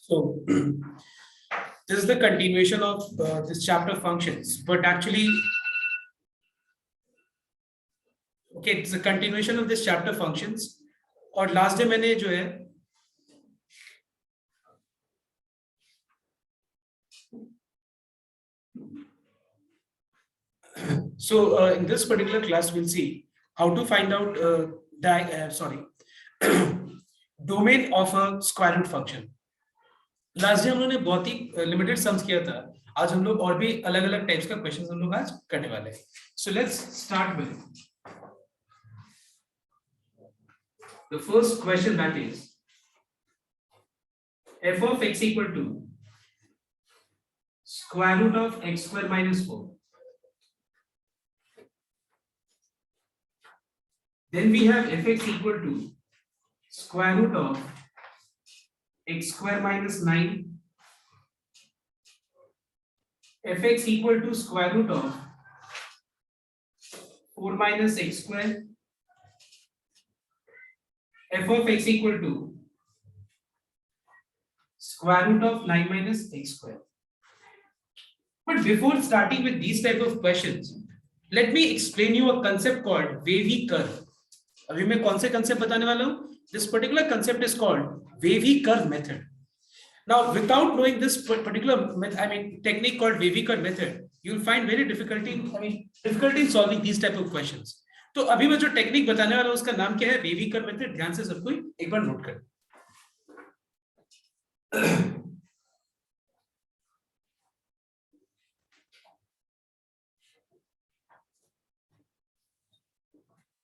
So this is the continuation of this chapter functions, but actually, okay, it's a continuation of this chapter functions. और last day मैंने जो है so in this particular class we'll see how to find out domain of a square root function. Last day हम लोगों ने बहुत ही limited sums किया था. आज हम लोग और भी अलग अलग टाइप्स का क्वेश्चंस हम लोग आज करने वाले हैं. So let's start with the first question, that is f of x equal to square root of x square minus 4. Then we have fx equal to square root of x square minus 9, fx equal to square root of 4 minus x square, f of x equal to square root of 9 minus x square. But before starting with these type of questions, let me explain you a concept called wavy curve. अभी मैं कौन से concept बताने वाला हूँ? This particular concept is called wavy curve method. Now, without knowing this particular technique called wavy curve method, you will find very difficulty in solving these type of questions. तो अभी मैं जो टेक्निक बताने वाला हूँ उसका नाम क्या है? wavy curve method. ध्यान से सबको एक बार नोट कर.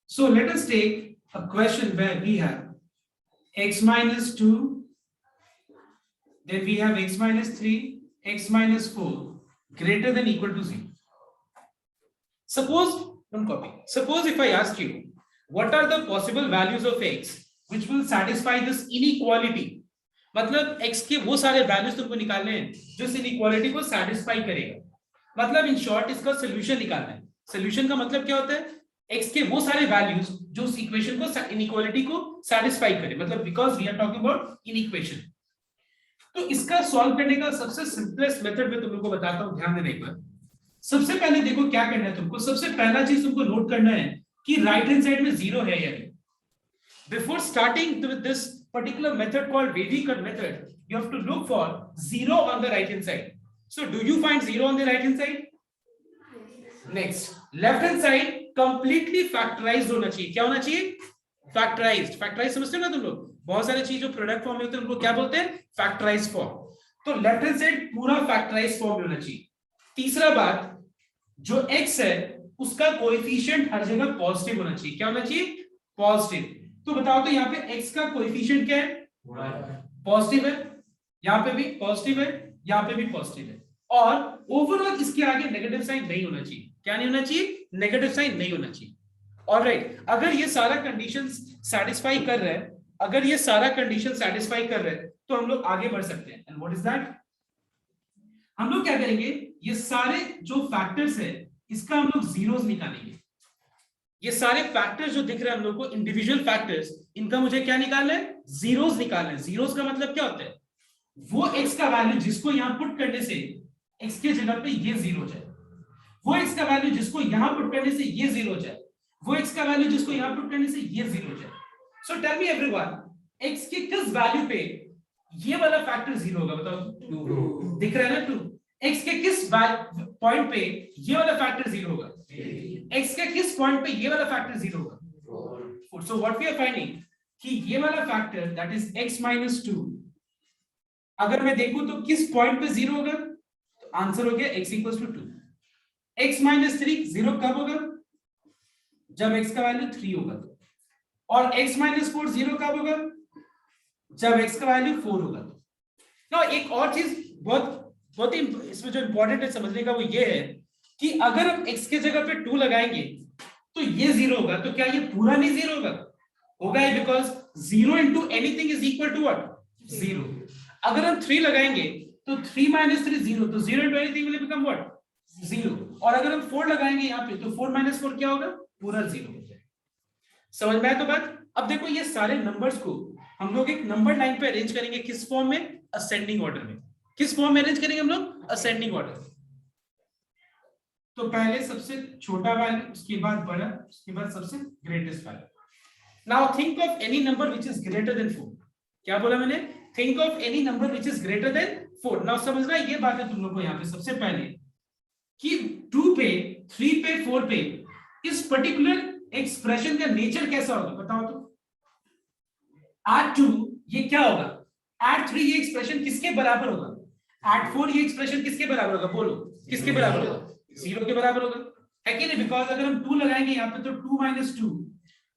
So let us take a question where we have x minus 2, then we have x minus 3, x minus 4 greater than equal to 0. Suppose, don't copy. Suppose if I ask you, what are the possible values of x which will satisfy this inequality? मतलब x के वो सारे values तुमको निकालने हैं जो इस inequality को satisfy करेगा. मतलब in short इसका solution निकालना है. Solution का मतलब क्या होता है? x के वो सारे values जो उस equation को inequality को satisfy करे. मतलब because we are talking about inequation. तो इसका solve करने का सबसे simplest method मैं तुम लोगों को बताता हूँ. ध्यान देना एक बार. सबसे पहले देखो क्या करना है तुमको. सबसे पहला चीज तुमको नोट करना है कि राइट हैंड साइड में जीरो है या नहीं. Before starting with this particular method called wavy curve method, you have to look for zero on the right hand side. So do you find zero on the right hand side? Next, left hand side completely factorized होना चाहिए. क्या होना चाहिए? Factorized. Factorized समझते हो ना तुम लोग? बहुत सारे चीज जो प्रोडक्ट फॉर्म में होते हैं उनको क्या बोलते हैं? Factorized form. तो लेफ्ट हैंड साइड पूरा factorized form में होना चाहिए. तीसरा बात, जो x है उसका कोएफिशिएंट हर जगह पॉजिटिव होना चाहिए. क्या होना चाहिए? पॉजिटिव. तो बताओ तो यहाँ पे x का कोएफिशिएंट क्या है? पॉजिटिव है. यहाँ पे भी पॉजिटिव है, यहाँ पे भी पॉजिटिव है. और ओवरऑल इसके आगे नेगेटिव साइन नहीं होना चाहिए. क्या नहीं होना चाहिए? नेगेटिव साइन नहीं होना चाहिए. ऑलराइट, अगर ये सारा कंडीशंस सैटिस्फाई कर रहा है, अगर ये सारा कंडीशन सैटिस्फाई कर रहे हैं तो हम लोग आगे बढ़ सकते हैं. And what is that? हम लोग क्या करेंगे? ये सारे जो फैक्टर्स है इसका हम लोग जीरोस निकालेंगे. ये सारे फैक्टर्स जो दिख रहे हैं हम लोग को, इंडिविजुअल फैक्टर्स, इनका मुझे क्या निकालना है? जीरोस निकालना है. जीरोस का मतलब क्या होता है? वो x का वैल्यू जिसको यहां पुट करने से x के जगह पे ये जीरो जाए, वो x का वैल्यू जिसको यहां पुट करने से ये जीरो जाए, वो x का वैल्यू जिसको यहां पुट करने से ये जीरो जाए. So tell me everyone, x के किस वैल्यू पे ये वाला फैक्टर जीरो होगा? बताओ. 2 दिख रहा है ना? 2. x के किस पॉइंट पे ये वाला फैक्टर जीरो होगा? x के किस पॉइंट पे ये वाला फैक्टर जीरो होगा? 4. So what we are finding कि ये वाला factor that is x minus 2, अगर मैं देखूं तो किस पॉइंट पे जीरो होगा? तो आंसर हो गया x equals to 2. x minus 3 zero कब होगा? जब x का वैल्यू 3 होगा. और x minus 4 जीरो कब होगा? जब x का वैल्यू 4 होगा. ना एक और चीज बहुत ही इसमें जो इंपॉर्टेंट है समझने का वो ये है कि अगर हम x के जगह पे 2 लगाएंगे तो ये जीरो होगा. तो क्या ये पूरा नहीं जीरो होगा? होगा ही, because 0 into anything is equal to what? 0. अगर हम 3 लगाएंगे तो 3 minus 3 0, तो 0 into anything will become what? 0. और अगर हम 4 लगाएंगे यहाँ पे तो 4 minus 4 क्या होगा? पूरा 0 हो जाएगा. समझ में आया तो बात? अब देखो ये सारे नंबर्स को हम लोग एक नंबर लाइन पे अरेंज करेंगे, किस फॉर्म में? असेंडिंग ऑर्डर में। किस फॉर्म में अरेंज करेंगे हम लोग? Ascending order. तो पहले सबसे छोटा वैल्यू, उसके बाद बड़ा, उसके बाद सबसे greatest value. Now think of any number which is greater than 4। क्या बोला मैंने? Think of any number which is greater than 4। Now समझना ये बात है तुम लोग को यहाँ पे सबसे पहले कि 2 पे, 3 पे, 4 पे इस पर्टिकुलर एक्सप्रेशन का नेचर कैसा होगा बताओ तो। एट 2 ये क्या होगा? एट 3 ये एक्सप्रेशन किसके बराबर होगा? एट 4 ये एक्सप्रेशन किसके बराबर होगा? बोलो किसके बराबर होगा? 0 के बराबर होगा, है कि नहीं? बिकॉज अगर हम 2 लगाएंगे यहाँ पे तो 2 - 2,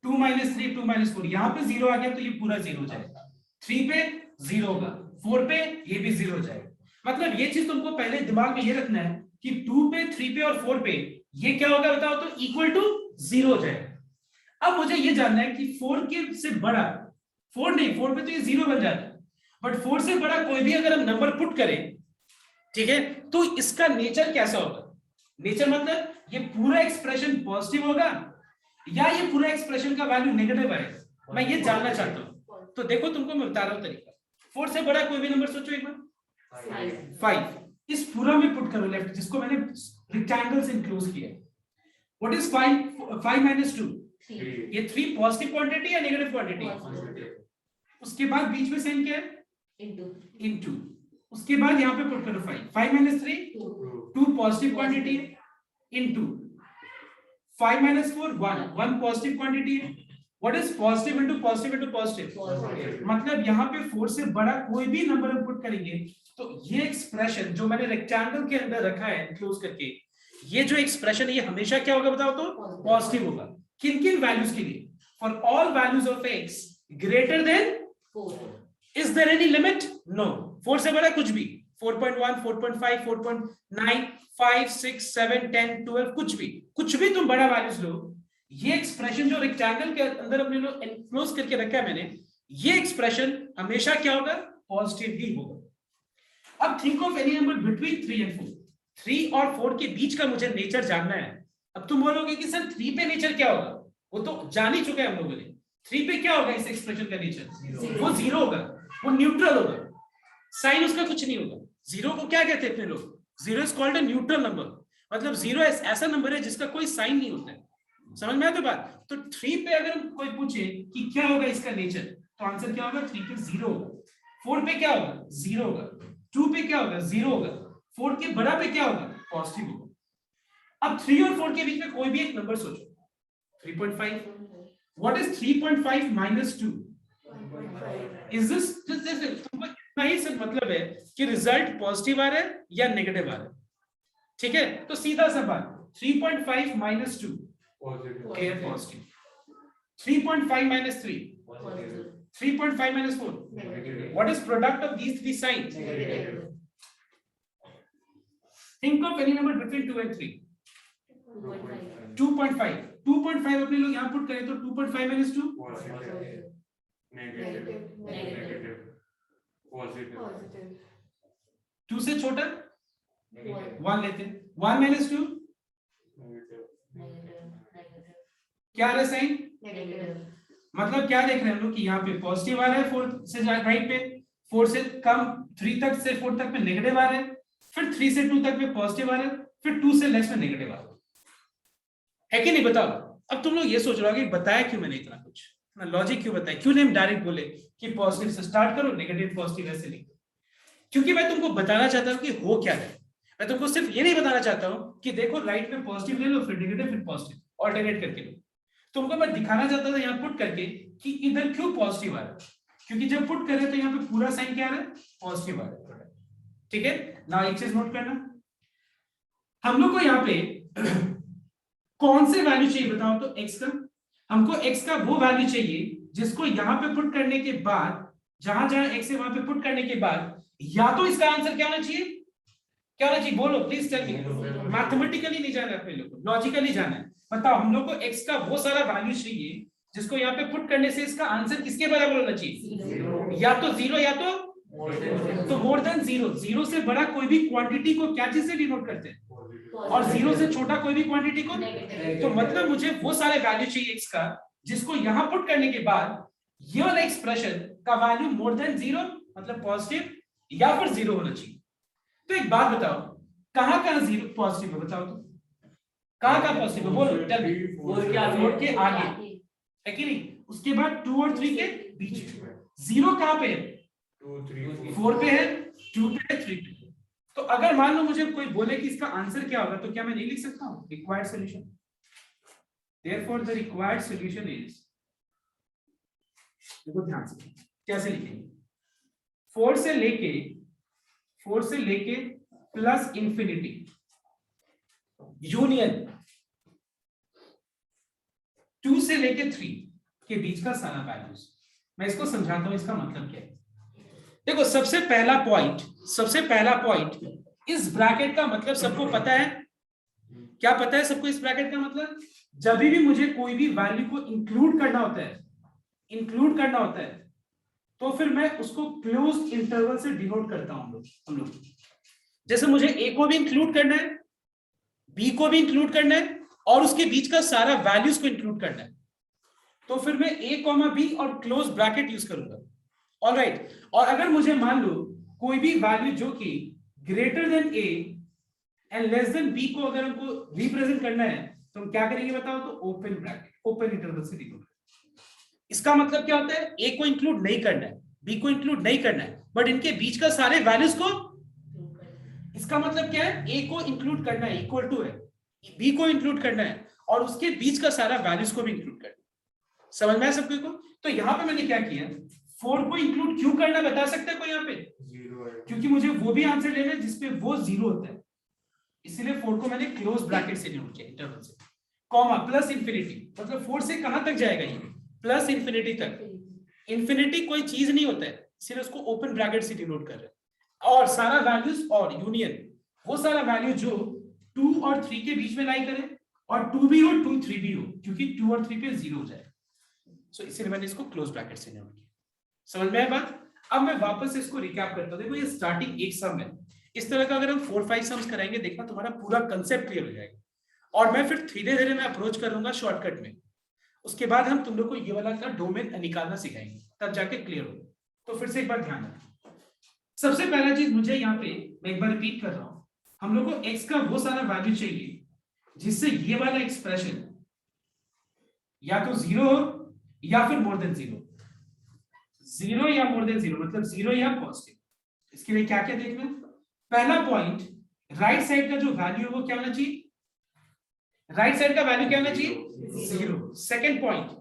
2 - 3, 2 - 4, यहाँ पे 0 आ गया तो ये पूरा 0 हो जाएगा। 3 पे 0 होगा, 4 पे ये भी 0 हो जाएगा। मतलब ये चीज तुमको पहले दिमाग में ये रखना है कि 2 पे, 3 पे और 4 पे ये क्या होगा बताओ तो? इक्वल टू 0 हो जाएगा। अब मुझे ये जानना है कि 4 के से बड़ा, 4 नहीं, 4 पे तो ये 0 बन जाता है, बट 4 से बड़ा कोई भी अगर हम नंबर पुट करें, ठीक है, तो इसका नेचर कैसा होगा? नेचर मतलब ये पूरा एक्सप्रेशन पॉजिटिव होगा या ये पूरा एक्सप्रेशन का वैल्यू नेगेटिव आएगा, मैं ये जानना चाहता हूं। तो देखो तुमको मैं बता रहा हूं तरीका। 4 से बड़ा कोई भी नंबर सोचो एक बार। 5 इस पूरा में पुट करो लेफ्ट, जिसको मैंने रेक्टेंगल से इंक्लोज किया। What is 5 - 2? ये 3 पॉजिटिव क्वांटिटी या नेगेटिव क्वांटिटी? उसके बाद बीच में साइन क्या है? इनटू। उसके बाद यहाँ पे पुट करो 5 - 3 2 पॉजिटिव क्वांटिटी है, इनटू 5 - 4 1 पॉजिटिव क्वांटिटी है। What is positive into positive into positive? मतलब यहाँ पे 4 से बड़ा कोई भी नंबर हम पुट करेंगे तो ये एक्सप्रेशन जो मैंने रेक्टेंगल के अंदर रखा है क्लोज करके, ये जो एक्सप्रेशन है ये हमेशा क्या होगा बताओ तो? पॉजिटिव होगा। किन किन वैल्यूज के लिए? For all values of x greater than 4। Is there any limit? No. 4 से बड़ा कुछ भी, 4.1 4.5 4.9 5 6 7 10 12 कुछ भी तुम बड़ा वैल्यूज लो, ये एक्सप्रेशन जो रेक्टेंगल के अंदर अपने लोग एनक्लोज करके रखा है मैंने, ये एक्सप्रेशन हमेशा क्या होगा? पॉजिटिव ही होगा। अब think of any number between 3 and 4। 3 और 4 के बीच का मुझे नेचर जानना है। अब तुम बोलोगे कि सर 3 पे नेचर क्या होगा? वो तो जान ही चुके हैं हम लोगों ने। 3 पे क्या होगा इस एक्सप्रेशन का नेचर? वो 0 होगा, वो न्यूट्रल होगा, साइन उसका कुछ नहीं होगा। 0 को क्या कहते हैं अपने लोग? 0 is called a neutral number. मतलब 0 ऐसा नंबर है जिसका कोई साइन नहीं होता है। समझ में आता बात? तो 3 पे अगर कोई पूछे कि क्या होगा इसका नेचर, तो आंसर क्या होगा? 3 पे 0 होगा। 4 पे क्या होगा? 0 होगा। 2 पे क्या होगा? 0 होगा। 4 के बड़ा पे क्या होगा? पॉजिटिव होगा। अब 3 और 4 के बीच में कोई भी एक नंबर सोचो। 3.5। What is 3.5 - 2? इज दिस तुमको इतना ही सिर्फ मतलब है कि रिजल्ट पॉजिटिव आ रहा है या नेगेटिव आ रहा है, ठीक है? तो सीधा सा बात, 3.5 - 2 positive, 3.5 - 3 3.5 - 4 what is product of these three signs? think of any number between 2 and 3. 2.5 2.5 अपने लोग यहाँ पुट करें तो 2.5 - 2 नेगेटिव पॉजिटिव 2 से छोटा 1 लेते हैं। 1 - 2 क्या आ रहा है साइन? नेगेटिव। मतलब क्या देख रहे हैं हम लोग कि यहाँ पे पॉजिटिव आ रहा है 4 से राइट पे, 4 से कम 3 तक से 4 तक में नेगेटिव आ रहा है, फिर 3 से 2 तक में पॉजिटिव आ रहा है, फिर 2 से लेस में नेगेटिव आ रहा है कि नहीं? बताओ। अब तुम लोग ये सोच रहे हो कि बताया क्यों मैंने इतना कुछ, ना लॉजिक क्यों बताया, क्यों नहीं हम डायरेक्ट बोले कि पॉजिटिव से स्टार्ट करो नेगेटिव पॉजिटिव ऐसे नहीं? क्योंकि मैं तुमको बताना चाहता हूँ कि हो क्या है। मैं तुमको सिर्फ ये नहीं बताना चाहता हूँ कि देखो राइट में पॉजिटिव ले लो फिर नेगेटिव फिर पॉजिटिव, ऑल्टरनेट करके लो। तुमको मैं दिखाना चाहता था यहाँ पुट करके कि इधर क्यों पॉजिटिव आ रहा है, क्योंकि जब पुट कर रहे तो यहाँ पे पूरा साइन क्या आ रहा है? पॉजिटिव आ रहा है, ठीक है ना? एक चीज नोट करना, हम लोग को यहाँ पे कौन से वैल्यू चाहिए बताओ तो? x का। हमको x का वो वैल्यू चाहिए जिसको यहाँ पे पुट करने के बाद, जहां जहां x है वहां पे पुट करने के बाद, या तो इसका आंसर क्या होना चाहिए? क्या होना चाहिए? बोलो प्लीज टेल मी। मैथमेटिकली नहीं जाना है अपने लोग को, लॉजिकली जाना है। बताओ हम लोग को x का वो सारा वैल्यू चाहिए जिसको यहाँ पे पुट करने से इसका आंसर किसके बराबर होना चाहिए? या तो 0 या तो मोर देन 0। 0 से बड़ा कोई भी क्वांटिटी को क्या चीज से डिनोट करते हैं? और 0 से छोटा कोई भी क्वांटिटी को। तो मतलब मुझे वो सारे वैल्यू चाहिए x का जिसको यहां पुट करने के बाद ये वाला एक्सप्रेशन का वैल्यू मोर देन 0 मतलब पॉजिटिव या फिर 0 होना चाहिए। तो एक बात बताओ, कहां जीरो पॉजिटिव है बताओ तो, कहां पॉजिटिव है बोलो, टेल मी। 4 के आगे है कि नहीं, उसके बाद 2 और 3 के बीच में। 0 कहां पे है? 2 3 4 पे है, 2 पे है, 3 पे है। तो अगर मान लो मुझे कोई बोले कि इसका आंसर क्या होगा, तो क्या मैं नहीं लिख सकता हूं required solution? Therefore the required solution is, देखो ध्यान से कैसे लिखेंगे, 4 से लेके प्लस इंफिनिटी यूनियन 2 से लेके 3 के बीच का सारा वैल्यूज। मैं इसको समझाता हूं इसका मतलब क्या है। देखो सबसे पहला पॉइंट इस ब्रैकेट का मतलब सबको पता है, क्या पता है सबको इस ब्रैकेट का मतलब? जब भी मुझे कोई भी वैल्यू को इंक्लूड करना होता है तो फिर मैं उसको क्लोज इंटरवल से डिनोट करता हूं हम लोग। जैसे मुझे ए को भी इंक्लूड करना है, बी को भी इंक्लूड करना है और उसके बीच का सारा वैल्यूज को इंक्लूड करना है, तो फिर मैं ए कॉमा बी और क्लोज ब्रैकेट यूज करूंगा। ऑलराइट, और अगर मुझे मान लो कोई भी वैल्यू जो कि greater than A and less than B को अगर हमको रिप्रेजेंट करना है तो हम क्या करेंगे बताओ तो? ओपन ब्रैकेट, ओपन इंटरवल से डिनोट। इसका मतलब क्या होता है? ए को इंक्लूड नहीं करना है, बी को इंक्लूड नहीं करना है, बट इनके बीच का सारे वैल्यूज को, इसका मतलब क्या है? ए को इंक्लूड करना है इक्वल टू है, बी को इंक्लूड करना है और उसके बीच का सारा वैल्यूज को भी इंक्लूड करना है। समझ में आया सबको को? तो यहां पे मैंने क्या किया, 4 को इंक्लूड क्यों करना बता सकते हैं कोई यहाँ पे? 0 है, क्योंकि मुझे वो भी आंसर लेना है जिसपे वो 0 होता है, इसलिए 4 को मैंने क्लोज ब्रैकेट से डिनोट किया इंटरवल से, कॉमा प्लस इंफिनिटी, मतलब 4 से कहां तक जाएगा ये? प्लस इंफिनिटी तक। इंफिनिटी कोई चीज नहीं होता है, इसलिए उसको ओपन ब्रैकेट से डिनोट कर रहे हैं। और सारा वैल्यूज और यूनियन, वो सारा वैल्यू जो 2 और 3 के बीच में लाई करे, और 2 भी हो 2 3 भी हो, क्योंकि 2 और 3 पे 0 हो जाए, सो इसलिए मैंने इसको क्लोज ब्रैकेट से डिनोट किया। समझ में आया बात? अब मैं वापस से इसको रिकैप करता हूं। देखो ये स्टार्टिंग एक सम है, इस तरह का अगर हम 4-5 सम्स कराएंगे, देखना तुम्हारा पूरा कंसेप्ट क्लियर हो जाएगा। और मैं फिर धीरे धीरे मैं अप्रोच करूंगा शॉर्टकट में, उसके बाद हम तुम लोग को ये वाला का डोमेन निकालना सिखाएंगे, तब जाके क्लियर हो। तो फिर से एक बार ध्यान रखो, सबसे पहला चीज मुझे यहाँ पे, मैं एक बार रिपीट कर रहा हूं, हम लोग को x का वो सारा वैल्यू चाहिए जिससे ये वाला एक्सप्रेशन या तो 0 हो या फिर मोर देन 0, 0 या मोर देन 0 मतलब 0 या पॉजिटिव। इसके लिए क्या क्या देखना? पहला पॉइंट, राइट साइड का जो वैल्यू है वो क्या होना चाहिए? राइट साइड का वैल्यू क्या होना चाहिए? 0। Second point,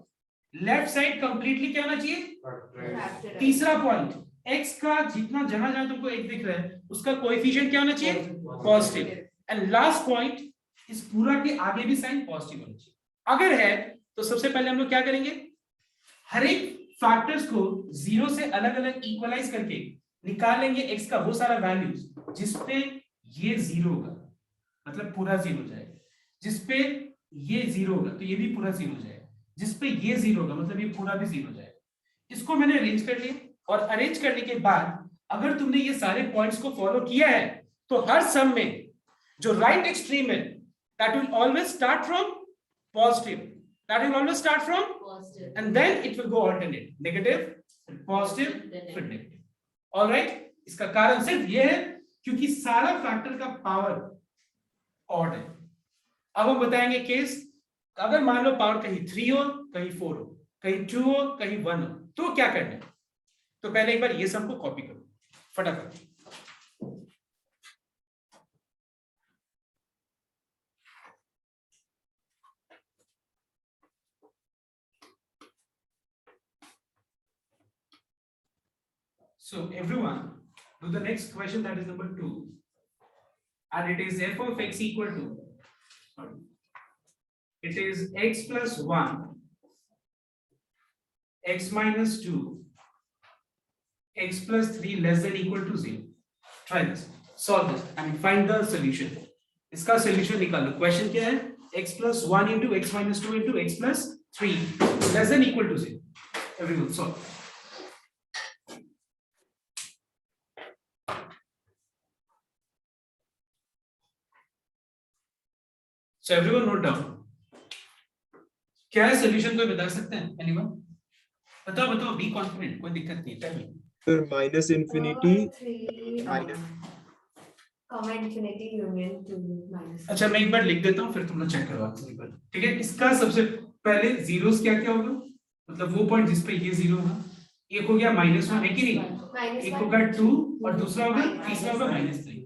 left side completely क्या होना चाहिए? तीसरा पॉइंट, x का जितना जहां जहां तुमको एक दिख रहा है उसका कोएफिशिएंट क्या होना चाहिए? पॉजिटिव। एंड लास्ट पॉइंट, इस पूरा के आगे भी साइन पॉजिटिव होना चाहिए। अगर है तो सबसे पहले हम लोग क्या करेंगे, हर एक फैक्टर्स को 0 से अलग अलग इक्वलाइज करके निकाल लेंगे x का वो सारा वैल्यूज जिसपे ये 0 होगा, मतलब पूरा 0 हो जाएगा। जिसपे ये 0 होगा तो ये भी पूरा 0 हो जाएगा, जिसपे ये 0 होगा मतलब ये पूरा भी 0 हो जाएगा। इसको मैंने अरेंज कर लिया, और अरेंज करने के बाद अगर तुमने ये सारे पॉइंट्स को फॉलो किया है तो हर सम में जो राइट एक्सट्रीम है that will always start from positive, that will always start from and then it will go alternate, negative positive फिर negative. All right, इसका कारण सिर्फ ये है क्योंकि सारा फैक्टर का पावर ऑड है। अब हम बताएंगे केस, अगर मान लो पावर कहीं 3 हो, कहीं 4 हो, कहीं 2 हो, कहीं 1 हो, तो क्या करना है? तो पहले एक बार ये सब को कॉपी करो फटाफट। So everyone, do the next question, that is number 2, and it is f of x equal to, sorry, it is x plus 1, x minus 2, x plus 3 less than equal to 0. Try this, solve this and find the solution. इसका solution निकालो। Question क्या है? x plus 1 into x minus 2 into x plus 3 less than equal to 0. Everyone solve. So everyone note down, क्या है solution, कोई बता सकते हैं? एनीवन? बताओ बताओ, बी कॉन्फिडेंट, कोई दिक्कत नहीं, tell me. Sir, minus infinity. 3 minus. comma infinity union to minus. अच्छा मैं एक बार लिख देता हूँ, फिर तुम लोग चेक करवा एक बार, ठीक है? इसका सबसे पहले जीरोस क्या क्या होगा, मतलब वो पॉइंट जिस पे ये जीरो होगा। एक हो गया -1 है कि नहीं, एक होगा 2 और दूसरा होगा, तीसरा होगा -3।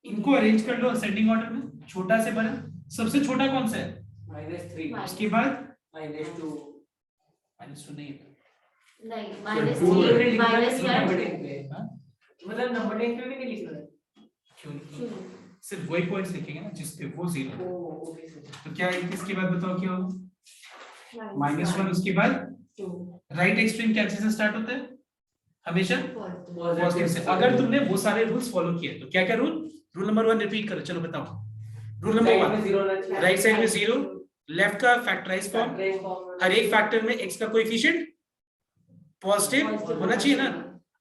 इनको अरेंज कर लो असेंडिंग ऑर्डर में, छोटा से बड़ा। सबसे छोटा कौन सा है? -3 उसके बाद -2 -2 नहीं है, नहीं two -3 -1 मतलब नंबरिंग पे भी नहीं लिख रहा है। क्यों नहीं? सिर्फ वही पॉइंट्स लिखेंगे ना जिस पे वो जीरो है। Okay sir. तो क्या है, इसके बाद बताओ क्या होगा? -1 उसके बाद 2 राइट एक्सट्रीम क्या चीज से स्टार्ट होता है हमेशा? positive. पॉजिटिव से। अगर तुमने वो सारे रूल्स फॉलो किए तो क्या क्या रूल नंबर 1 रिपीट करो, चलो बताओ। रूल नंबर 1, राइट साइड में 0, लेफ्ट का फैक्टराइज फॉर्म, हर एक फैक्टर में x का कोएफिशिएंट पॉजिटिव होना चाहिए ना,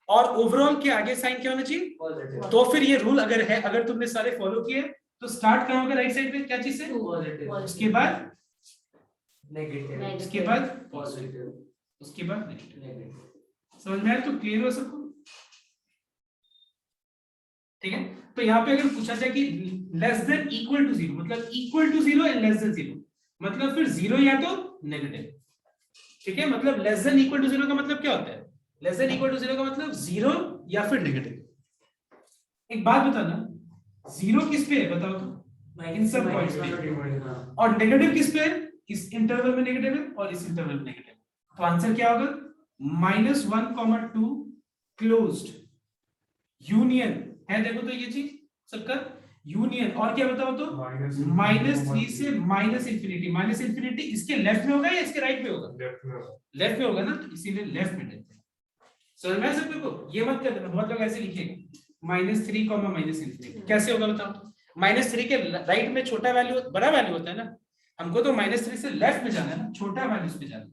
और ओवरऑल के आगे साइन क्या होना चाहिए? पॉजिटिव तो फिर ये रूल अगर है, अगर तुमने सारे फॉलो किए तो स्टार्ट कहाँ होगा? राइट साइड में क्या चीज से? पॉजिटिव उसके बाद नेगेटिव उसके बाद पॉजिटिव उसके बाद नेगेटिव। नेगेटिव। समझ में आया? तो क्लियर हो सबको? ठीक है। तो यहाँ पे अगर पूछा जाए कि लेस देन इक्वल टू 0, मतलब equal to 0 and less than 0, मतलब फिर 0 या तो नेगेटिव। ठीक है, मतलब लेस देन इक्वल टू 0 का मतलब क्या होता है? लेस देन इक्वल टू 0 का मतलब 0 या फिर नेगेटिव। एक बात बताना, 0 किस पे है बताओ तो? इन सब पॉइंट्स पे। और नेगेटिव किस पे है? इस इंटरवल में नेगेटिव है और इस इंटरवल में नेगेटिव। तो आंसर क्या होगा? -1, 2 क्लोज्ड यूनियन है। देखो तो ये चीज सबका यूनियन। और क्या बताओ तो? -3 से -इंफिनिटी। इसके लेफ्ट में होगा या इसके राइट में होगा? लेफ्ट में होगा ना, तो इसीलिए लेफ्ट में लेते हैं। समझ में आया सबको को? ये मत कर देना, बहुत लोग ऐसे लिखेंगे -3, -इंफिनिटी। कैसे होगा बताओ? -3 के राइट में छोटा वैल्यू बड़ा वैल्यू होता है ना, हमको तो -3 से लेफ्ट में जाना है ना, छोटा वैल्यूज पे जाना है।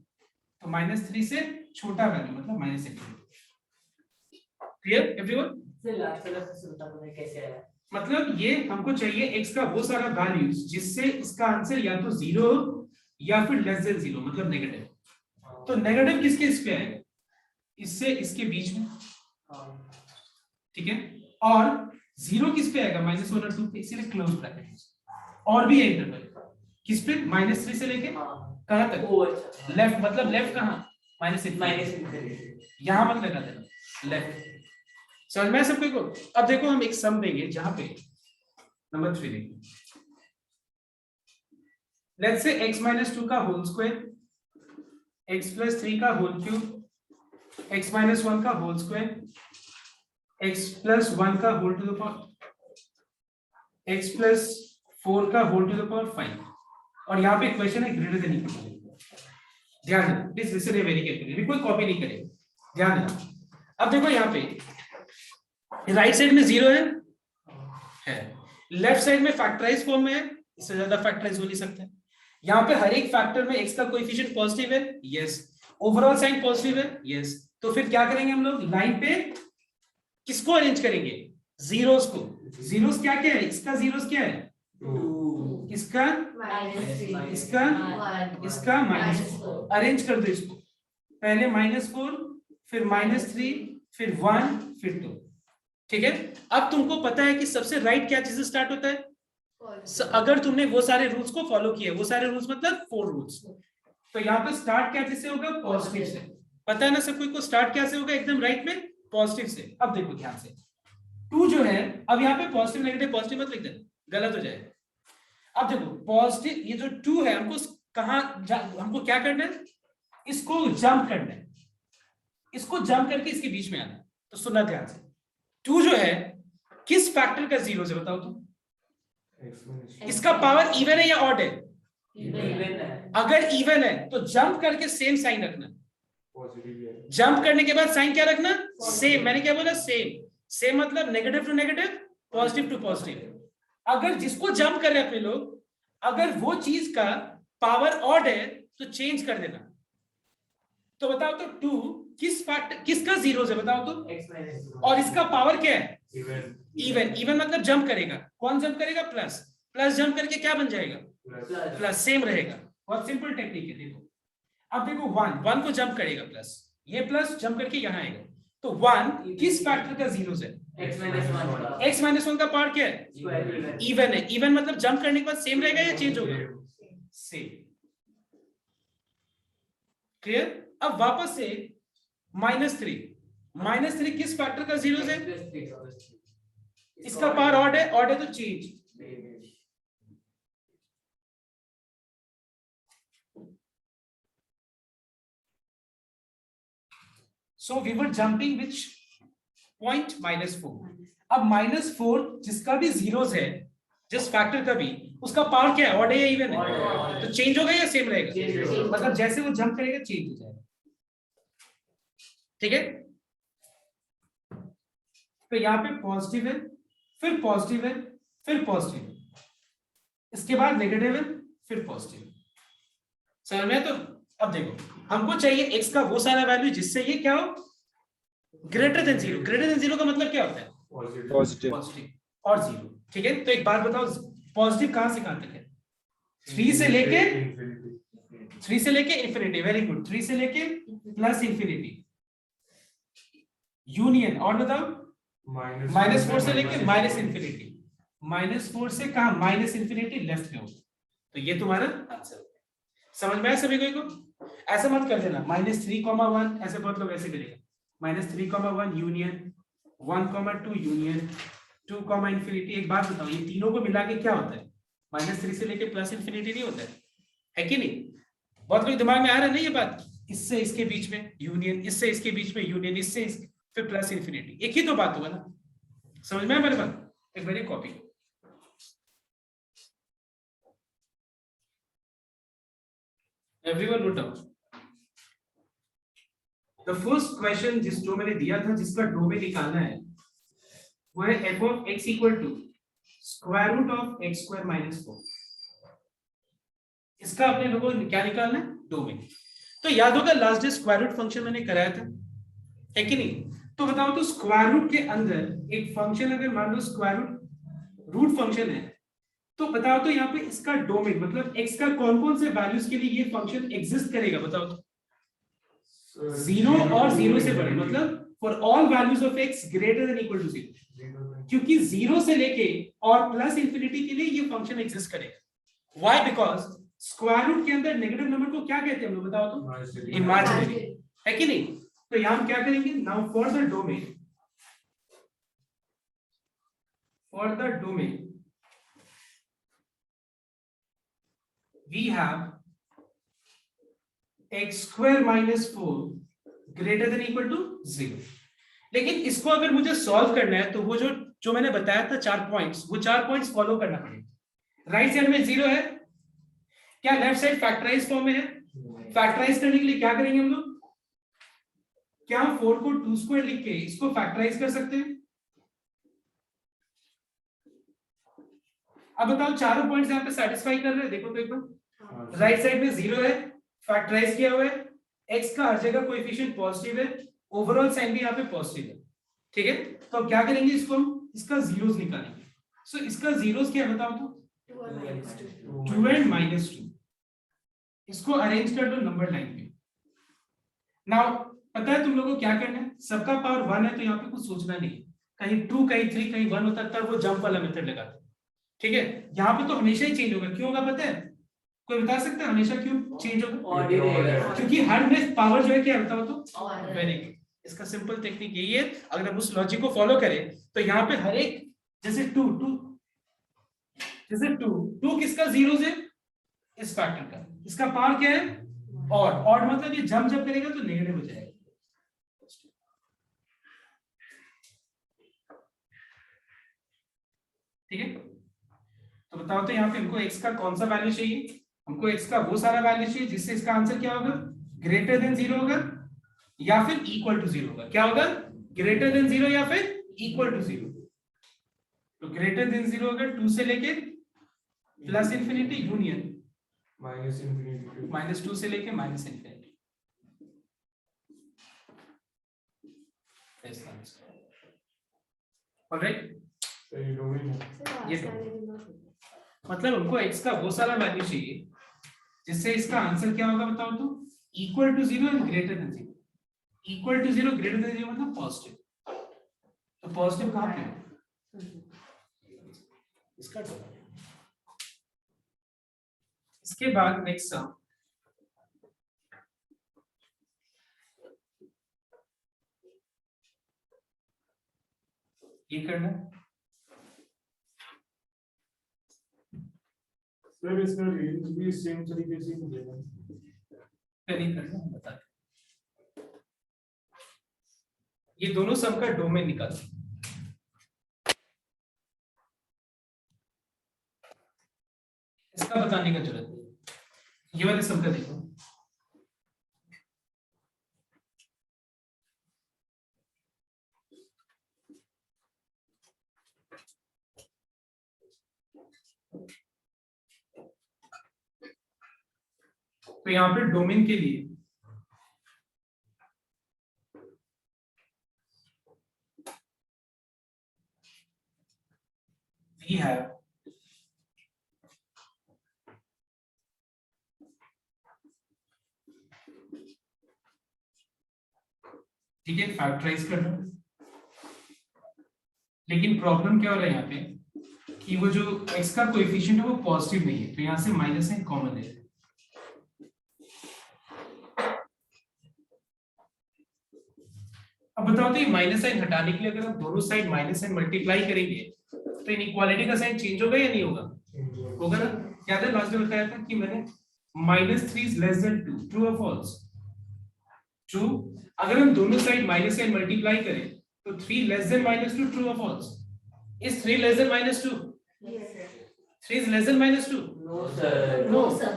तो -3 से छोटा वैल्यू मतलब -इंफिनिटी। Clear everyone? फिर लास्ट वाला से बता दो कैसे आया। मतलब ये हमको चाहिए x का वो सारा वैल्यूज जिससे इसका आंसर या तो 0 या फिर लेस देन 0 मतलब नेगेटिव। तो नेगेटिव किसके इस पे आएगा? इससे इसके बीच में, ठीक है। और 0 किस पे आएगा? -1 और 2 पे, इसीलिए क्लोज ब्रैकेट। और भी है इंटरवल किस पे? -3 से लेके कहां तक? ओ अच्छा लेफ्ट, मतलब लेफ्ट कहां? -इंफिनिटी। -इंफिनिटी यहां मत लगा देना, लेफ्ट। समझ में सबको को? अब देखो हम एक सम देंगे जहां पे नंबर 3 देंगे। लेट्स से x - 2 का होल स्क्वायर, x + 3 का होल क्यूब, x - 1 का होल स्क्वायर, x + 1 का whole to the power, x + 4 का होल टू द पावर 5। और यहाँ पे इक्वेशन है ग्रेटर देन इक्वल टू। ध्यान देना प्लीज, लिसन वेरी केयरफुली, कोई कॉपी नहीं करेगा, ध्यान देना। अब देखो यहाँ पे राइट साइड में 0 है, लेफ्ट साइड में फैक्टराइज फॉर्म में है, इससे ज्यादा फैक्टराइज हो नहीं सकता। यहाँ पे हर एक फैक्टर में x का कोएफिशिएंट पॉजिटिव है, यस। ओवरऑल साइन पॉजिटिव है, यस। तो फिर क्या करेंगे हम लोग? लाइन पे किसको अरेंज करेंगे? जीरोस को। जीरोस क्या क्या है? इसका जीरोस क्या है? 2 इसका, -3 इसका, 1 इसका -4। अरेंज कर दो इसको, पहले -4, फिर -3, फिर 1, फिर 2। ठीक है। अब तुमको पता है कि सबसे राइट क्या चीज से स्टार्ट होता है? अगर तुमने वो सारे रूल्स को फॉलो किए, वो सारे रूल्स मतलब 4 रूल्स, तो यहाँ पे स्टार्ट क्या चीज से होगा? पॉजिटिव से। पता है ना सबको को स्टार्ट क्या से होगा? एकदम राइट में पॉजिटिव से। अब देखो ध्यान से, 2 जो है, अब यहाँ पे पॉजिटिव नेगेटिव पॉजिटिव मत लिख देना, गलत हो जाएगा। अब देखो पॉजिटिव, ये जो 2 है, हमको हमको क्या करना है? इसको जंप करना है, इसको जंप करके इसके बीच में आना है। तो सुनना ध्यान से, 2 जो है किस फैक्टर का 0 से बताओ तो? इसका पावर इवन है या ऑड है? इवन है। अगर इवन है तो जंप करके सेम साइन रखना। जंप करने के बाद साइन क्या रखना? सेम। मैंने क्या बोला? सेम। सेम मतलब negative to negative, positive to positive. अगर जिसको जंप कर रहे हैं अपने लोग, अगर वो चीज का पावर ऑड है तो चेंज कर देना। तो बताओ तो 2 किस फैक्टर, किसका 0 से बताओ तो? x - और इसका पावर क्या है? इवन। इवन मतलब जंप करेगा। कौन जंप करेगा? प्लस। प्लस जंप करके क्या बन जाएगा? Plus plus. सेम रहेगा। बहुत सिंपल टेक्निक है, देखो अब देखो 1 को जंप करेगा प्लस, ये प्लस जंप करके यहाँ आएगा, तो 1 किस फैक्टर का जीरोस है? x minus 1 x माइनस 1 का पार्ट क्या है? इवन है। इवन मतलब जंप करने के बाद सेम रहेगा या चेंज होगा? सेम। क्लियर? अब वापस से -3 किस फैक्टर का जीरोस है? इसका पावर ऑड है तो change. So we were jumping which point? -4. अब -4 जिसका भी जीरोस है, जिस फैक्टर का भी, उसका पावर क्या है? ऑड है या इवन है? तो चेंज होगा या सेम रहेगा? मतलब जैसे वो जंप करेगा चेंज हो जाएगा। ठीक है, तो यहाँ पे पॉजिटिव है, फिर पॉजिटिव है, फिर पॉजिटिव है, इसके बाद नेगेटिव है, फिर पॉजिटिव। समझ में? तो अब देखो, हमको चाहिए x का वो सारा वैल्यू जिससे ये क्या हो? Greater than 0। ग्रेटर देन 0 का मतलब क्या होता है? पॉजिटिव और 0। ठीक है, तो एक बात बताओ, पॉजिटिव कहां से कहां तक है? 3 से लेके इंफिनिटी। Very good. 3 से लेके प्लस इंफिनिटी, यूनियन। और बताओ, -4 से लेके माइनस इंफिनिटी। -4 से कहां? माइनस इंफिनिटी लेफ्ट में हो। तो ये तुम्हारा आंसर है। समझ में आया सभी को? ऐसा मत कर देना -3, 1, ऐसे बहुत लोग ऐसे करेंगे। -3, 1 यूनियन, 1, 2 यूनियन, 2, इंफिनिटी। एक बात बताओ, ये तीनों को मिला के क्या होता है? -3 से लेके प्लस इंफिनिटी नहीं होता है कि नहीं? बहुत लोग दिमाग में आ रहा है ना ये बात, इससे इसके बीच में यूनियन, इससे इसके बीच में यूनियन, इससे फिर प्लस इंफिनिटी। एक ही तो बात होगा ना। समझ में आया मेरे बात? एक बार copy. Everyone note down. The first question जो मैंने दिया था, जिसका डोमेन निकालना है, वो है f of x equal to square root of x square minus 4। इसका अपने लोगों को क्या निकालना है? डोमेन। तो याद होगा last day square root function मैंने कराया था, है कि नहीं? तो बताओ, तो स्क्वायर रूट के अंदर एक फंक्शन अगर मान लो स्क्वायर रूट फंक्शन है, तो बताओ तो यहाँ पे इसका डोमेन मतलब x का कौन कौन से वैल्यूज के लिए ये फंक्शन एग्जिस्ट करेगा? बताओ तो। 0 और 0 से बड़े, मतलब for all values of x greater than equal to 0। क्योंकि 0 से लेके और प्लस इंफिनिटी के लिए ये फंक्शन एग्जिस्ट करेगा। व्हाई? बिकॉज स्क्वायर रूट के अंदर नेगेटिव नंबर को क्या कहते हैं हम लोग? बताओ तो। इमेजिनरी, है कि नहीं? तो यहां हम क्या करेंगे? Now for the domain we have x square minus 4 greater than equal to 0। लेकिन इसको अगर मुझे सॉल्व करना है तो वो जो मैंने बताया था 4 पॉइंट्स, वो 4 पॉइंट्स फॉलो करना पड़ेगा। राइट साइड में 0 है, क्या लेफ्ट साइड फैक्टराइज फॉर्म में है? फैक्टराइज करने के लिए क्या करेंगे हम लोग? क्या हम 4 को 2 स्क्वायर लिख के इसको फैक्टराइज कर सकते हैं? अब बताओ, चारों पॉइंट्स यहाँ पे सेटिस्फाई कर रहे हैं? देखो तो एक बार, राइट साइड में 0 है, फैक्टराइज किया हुआ है, x का हर जगह कोएफिशिएंट पॉजिटिव है, ओवरऑल साइन भी यहाँ पे पॉजिटिव है। ठीक है, तो अब क्या करेंगे? इसको हम इसका जीरोस निकालेंगे। सो इसका जीरोस क्या है बताओ तो? 2 and -2। इसको अरेंज कर दो नंबर लाइन में। नाउ पता है तुम लोगों को क्या करना है? सबका पावर 1 है तो यहाँ पे कुछ सोचना नहीं, कहीं 2 कहीं 3 कहीं 1 होता तब वो जंप वाला मेथड लगाते। ठीक है, यहाँ पे तो हमेशा ही चेंज होगा। क्यों होगा पता है? कोई बता सकता है हमेशा क्यों चेंज होगा? क्योंकि हर में पावर जो है क्या बताओ तो? Very good. इसका सिंपल टेक्निक यही है, अगर हम उस लॉजिक को फॉलो करें तो यहाँ पे हर एक, जैसे 2 किसका जीरो है? इस फैक्टर का। इसका पावर क्या है? ऑड मतलब ये जब करेगा तो नेगेटिव हो जाएगा। ठीक है, तो बताओ तो यहाँ पे हमको x का कौन सा वैल्यू चाहिए? हमको x का वो सारा वैल्यू चाहिए जिससे इसका आंसर क्या होगा? ग्रेटर देन 0 होगा या फिर इक्वल टू 0 होगा। क्या होगा? ग्रेटर देन 0 या फिर इक्वल टू 0। तो ग्रेटर देन 0 होगा 2 से लेके प्लस इंफिनिटी यूनियन -2 से लेके माइनस इंफिनिटी। ऑलराइट, ये मतलब हमको x का वो सारा वैल्यू चाहिए जिससे इसका आंसर क्या होगा बताओ तो? Equal to 0 and greater than 0। Equal to 0 greater than 0 मतलब पॉजिटिव। तो पॉजिटिव कहाँ पे है? इसका डोमेन। इसके बाद नेक्स्ट सम, ये करना है। सर इसका रेंज भी सेम तरीके से मिलेगा। नहीं करना, हम बता दें। ये दोनों सम का डोमेन निकाल, इसका बताने का जरूरत नहीं। ये वाले सम का देखो, तो यहां पे डोमेन के लिए we have ठीक है, फैक्टराइज करना। लेकिन प्रॉब्लम क्या हो रहा है यहाँ पे कि वो जो x का कोएफिशिएंट है वो पॉजिटिव नहीं है, तो यहां से माइनस साइन कॉमन है। अब बताओ तो ये माइनस साइन हटाने के लिए अगर हम दोनों साइड माइनस साइन मल्टीप्लाई करेंगे तो इनइक्वालिटी का साइन चेंज होगा या नहीं होगा? होगा ना। याद है लास्ट में बताया था कि मैंने -3 इज लेस देन 2, ट्रू और फॉल्स? ट्रू। अगर हम दोनों साइड माइनस साइन मल्टीप्लाई करें तो 3 लेस देन -2, ट्रू और false? Is 3 less than -2? Yes, sir. 3 is less than -2? No sir. No, sir.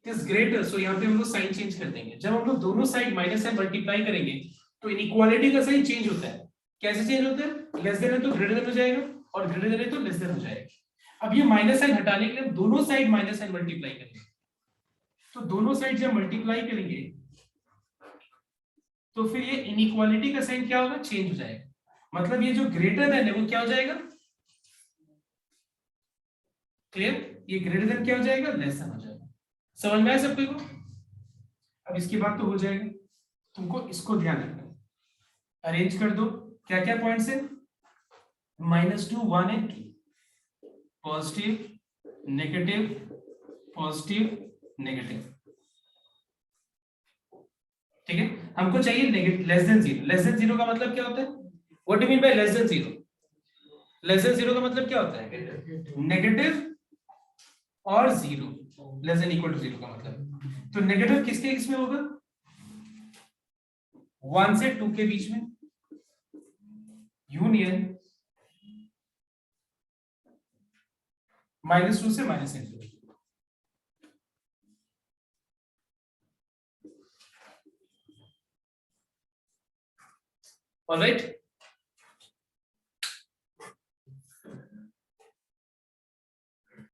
It is greater, so यहाँ पे हम लोग साइन चेंज कर देंगे। जब हम लोग दोनों साइड माइनस साइन मल्टीप्लाई करेंगे तो इनइक्वालिटी का साइन चेंज होता है। कैसे चेंज होता है? लेस देन है तो ग्रेटर देन हो जाएगा और ग्रेटर देन है तो लेस देन हो जाएगा। अब ये माइनस साइन हटाने के लिए हम दोनों साइड माइनस साइन मल्टीप्लाई करेंगे, तो दोनों साइड जब मल्टीप्लाई करेंगे तो फिर ये इनइक्वालिटी का साइन क्या होगा? चेंज हो जाएगा। मतलब ये जो ग्रेटर देन है वो क्या हो जाएगा? क्लियर? ये ग्रेटर देन क्या हो जाएगा? लेस देन हो जाएगा। समझ में आया सबको को? अब इसके बाद तो हो जाएगा, तुमको इसको ध्यान रखना है। अरेंज कर दो, क्या क्या पॉइंट्स है? -2, 1 and 2, positive negative positive negative. ठीक है, हमको चाहिए negative less than 0। Less than 0 का मतलब क्या होता है? What do mean by less than 0? Less than 0 का मतलब क्या होता है? नेगेटिव और 0, लेस देन इक्वल टू 0 का मतलब। तो नेगेटिव किसके केस में होगा? 1 से 2 के बीच में, यूनियन -2 से -∞। ऑलराइट,